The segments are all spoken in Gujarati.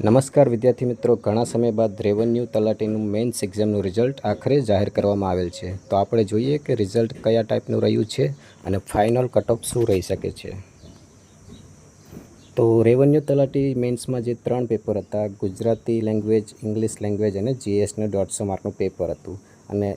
નમસ્કાર વિદ્યાર્થી મિત્રો, ઘણા સમય બાદ રેવન્યુ તલાટીનું મેન્સ એક્ઝામનું રિઝલ્ટ આખરે જાહેર કરવામાં આવેલ છે. તો આપણે જોઈએ કે રિઝલ્ટ કયા ટાઈપનું રહ્યું છે અને ફાઇનલ કટઓફ શું રહી શકે છે. તો રેવન્યુ તલાટી મેન્સમાં જે 3 પેપર હતા, ગુજરાતી લેંગ્વેજ, ઇંગ્લિશ લેંગ્વેજ અને જીએસનું 150 માર્કનું પેપર હતું. અને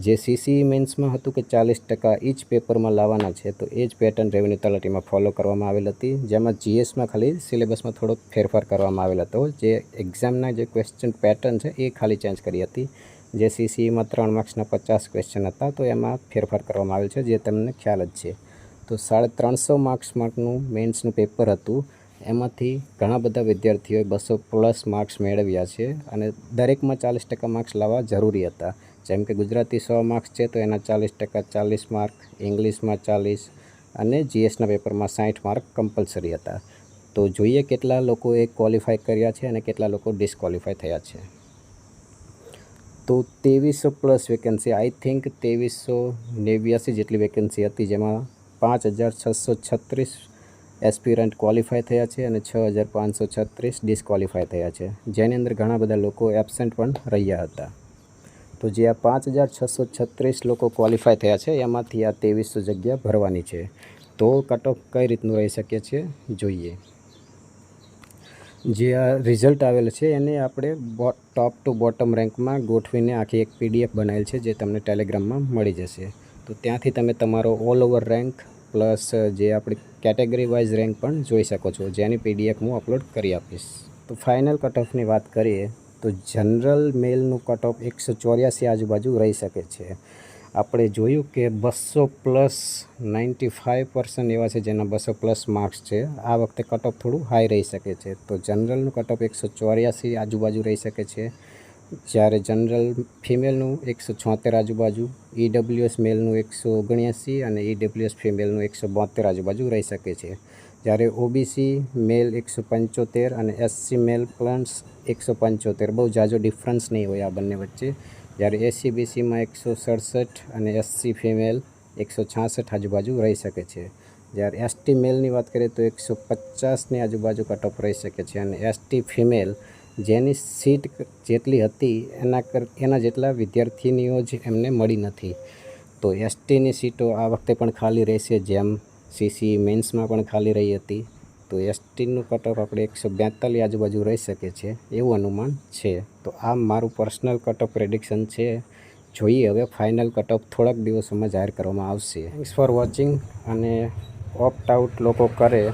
જે સીસી મેન્સમાં હતું કે 40% ઈચ પેપરમાં લાવવાના છે, તો એ જ પેટર્ન રેવન્યુ તલાટીમાં ફોલો કરવામાં આવેલ હતી. જેમાં જીએસમાં ખાલી સિલેબસમાં થોડોક ફેરફાર કરવામાં આવેલ હતો. જે એક્ઝામના જે ક્વેશ્ચન પેટર્ન છે એ ખાલી ચેન્જ કરી હતી. જે સીસીમાં 3 માર્ક્સના 50 ક્વેશ્ચન હતા, તો એમાં ફેરફાર કરવામાં આવેલ છે, જે તમને ખ્યાલ જ છે. તો 350 માર્ક્સનું મેન્સનું પેપર હતું. એમાંથી ઘણા બધા વિદ્યાર્થીઓએ 200+ માર્ક્સ મેળવ્યા છે અને દરેકમાં 40% માર્ક્સ લાવવા જરૂરી હતા. જેમ કે ગુજરાતી 100 માર્ક્સ છે, તો એના 40% 40 માર્ક, ઇંગ્લિશમાં 40 અને જીએસના પેપરમાં 60 માર્ક કમ્પલસરી હતા. તો જોઈએ કેટલા લોકોએ ક્વોલિફાય કર્યા છે અને કેટલા લોકો ડિસ્ક્વોલિફાય થયા છે. તો 2300+ વેકેન્સી, આઈ થિંક 2389 જેટલી વેકેન્સી હતી, જેમાં 5636 એસ્પિરન્ટ ક્વોલિફાય થયા છે અને 6536 ડિસ્ક્વોલિફાય થયા છે. જેની અંદર ઘણા બધા લોકો એબસેન્ટ પણ રહ્યા હતા. તો જે આ 5636 લોકો ક્વોલિફાય થયા છે, એમાંથી આ 2300 જગ્યા ભરવાની છે. તો કટઓફ કઈ રીતનું રહી શકે છે જોઈએ. જે આ રિઝલ્ટ આવેલ છે એને આપણે ટોપ ટુ બોટમ રેન્કમાં ગોઠવીને આખી એક પીડીએફ બનાવેલ છે, જે તમને ટેલિગ્રામમાં મળી જશે. તો ત્યાંથી તમે તમારો ઓલ ઓવર રેન્ક પ્લસ જે આપણી કેટેગરી વાઇઝ રેન્ક પણ જોઈ શકો છો, જેની પીડીએફ હું અપલોડ કરી આપીશ. તો ફાઇનલ કટઓફની વાત કરીએ તો જનરલ મેલનું કટઓફ 184 આજુબાજુ રહી શકે છે. આપણે જોયું કે 200+ 95% એવા છે જેના 200+ માર્ક્સ છે. આ વખતે કટઓફ થોડું હાઈ રહી શકે છે. તો જનરલનું કટઓફ 184 આજુબાજુ રહી શકે છે. જ્યારે જનરલ ફિમેલનું 176 આજુબાજુ, ઈડબ્લ્યુએસ મેલનું 179 અને ઈડબ્લ્યુએસ ફિમેલનું 172 આજુબાજુ રહી શકે છે. જ્યારે ઓબીસી મેલ 175 અને એસસી મેલ પ્લસ 175, બહુ ઝાઝો ડિફરન્સ નહીં હોય આ બંને વચ્ચે. જ્યારે એસસી બીસીમાં 167 અને એસસી ફિમેલ 166 આજુબાજુ રહી શકે છે. જ્યારે એસટી મેલની વાત કરીએ તો 150ની આજુબાજુ કટઓફ રહી શકે છે. અને એસટી ફિમેલ જેની સીટ જેટલી હતી એના જેટલા વિદ્યાર્થીનીઓ જ એમને મળી નથી. તો એસટીની સીટો આ વખતે પણ ખાલી રહેશે, જેમ સીસી મેન્સમાં પણ ખાલી રહી હતી. તો એસટીનું કટઓફ આપણે 142 આજુબાજુ રહી શકે છે એવું અનુમાન છે. તો આ મારું પર્સનલ કટઓફ પ્રેડિક્શન છે. જોઈએ હવે ફાઇનલ કટઓફ થોડાક દિવસોમાં જાહેર કરવામાં આવશે. Thanks for watching. અને ઓપ્ટ આઉટ લોકો કરે